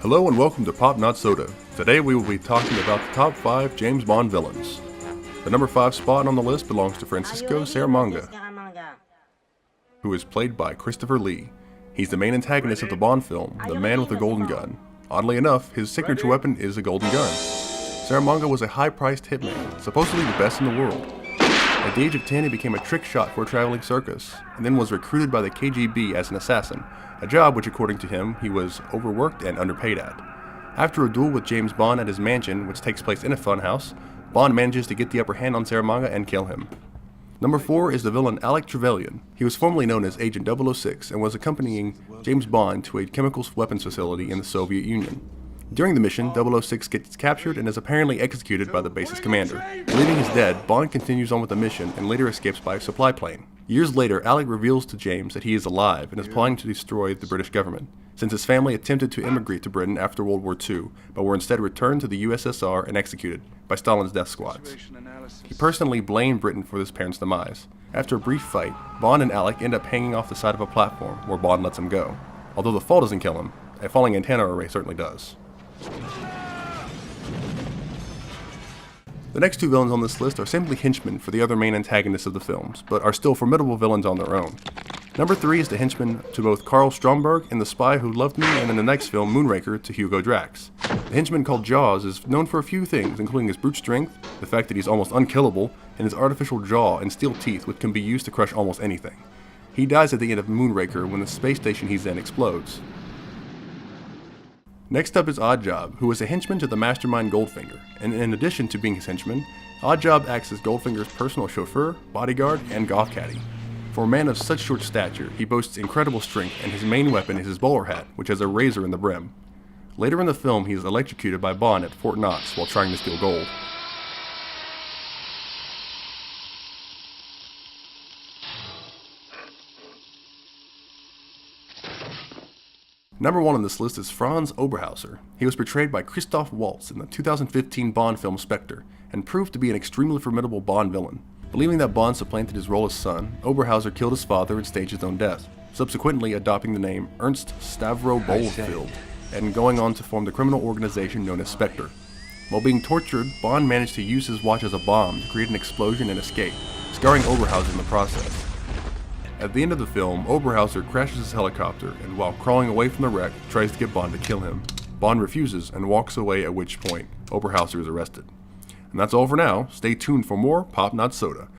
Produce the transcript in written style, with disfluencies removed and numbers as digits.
Hello and welcome to Pop Not Soda. Today we will be talking about the top 5 James Bond villains. The number 5 spot on the list belongs to Francisco Scaramanga, who is played by Christopher Lee. He's the main antagonist of the Bond film, The Man with the Golden Gun. Oddly enough, his signature weapon is a golden gun. Scaramanga was a high-priced hitman, supposedly the best in the world. At the age of 10, he became a trick shot for a traveling circus, and then was recruited by the KGB as an assassin, a job which, according to him, he was overworked and underpaid at. After a duel with James Bond at his mansion, which takes place in a funhouse, Bond manages to get the upper hand on Scaramanga and kill him. Number 4 is the villain Alec Trevelyan. He was formerly known as Agent 006 and was accompanying James Bond to a chemical weapons facility in the Soviet Union. During the mission, 006 gets captured and is apparently executed by the base's commander. Believing he's dead, Bond continues on with the mission and later escapes by a supply plane. Years later, Alec reveals to James that he is alive and is plotting to destroy the British government, since his family attempted to immigrate to Britain after World War II, but were instead returned to the USSR and executed by Stalin's death squads. He personally blamed Britain for his parents' demise. After a brief fight, Bond and Alec end up hanging off the side of a platform where Bond lets him go. Although the fall doesn't kill him, a falling antenna array certainly does. The next 2 villains on this list are simply henchmen for the other main antagonists of the films, but are still formidable villains on their own. Number 3 is the henchman to both Karl Stromberg in The Spy Who Loved Me and in the next film, Moonraker, to Hugo Drax. The henchman called Jaws is known for a few things, including his brute strength, the fact that he's almost unkillable, and his artificial jaw and steel teeth which can be used to crush almost anything. He dies at the end of Moonraker when the space station he's in explodes. Next up is Oddjob, who is a henchman to the mastermind Goldfinger, and in addition to being his henchman, Oddjob acts as Goldfinger's personal chauffeur, bodyguard, and golf caddy. For a man of such short stature, he boasts incredible strength, and his main weapon is his bowler hat, which has a razor in the brim. Later in the film, he is electrocuted by Bond at Fort Knox while trying to steal gold. Number 1 on this list is Franz Oberhauser. He was portrayed by Christoph Waltz in the 2015 Bond film Spectre, and proved to be an extremely formidable Bond villain. Believing that Bond supplanted his role as son, Oberhauser killed his father and staged his own death, subsequently adopting the name Ernst Stavro Boldfield, and going on to form the criminal organization known as Spectre. While being tortured, Bond managed to use his watch as a bomb to create an explosion and escape, scarring Oberhauser in the process. At the end of the film, Oberhauser crashes his helicopter and while crawling away from the wreck, tries to get Bond to kill him. Bond refuses and walks away, at which point Oberhauser is arrested. And that's all for now. Stay tuned for more Pop Not Soda.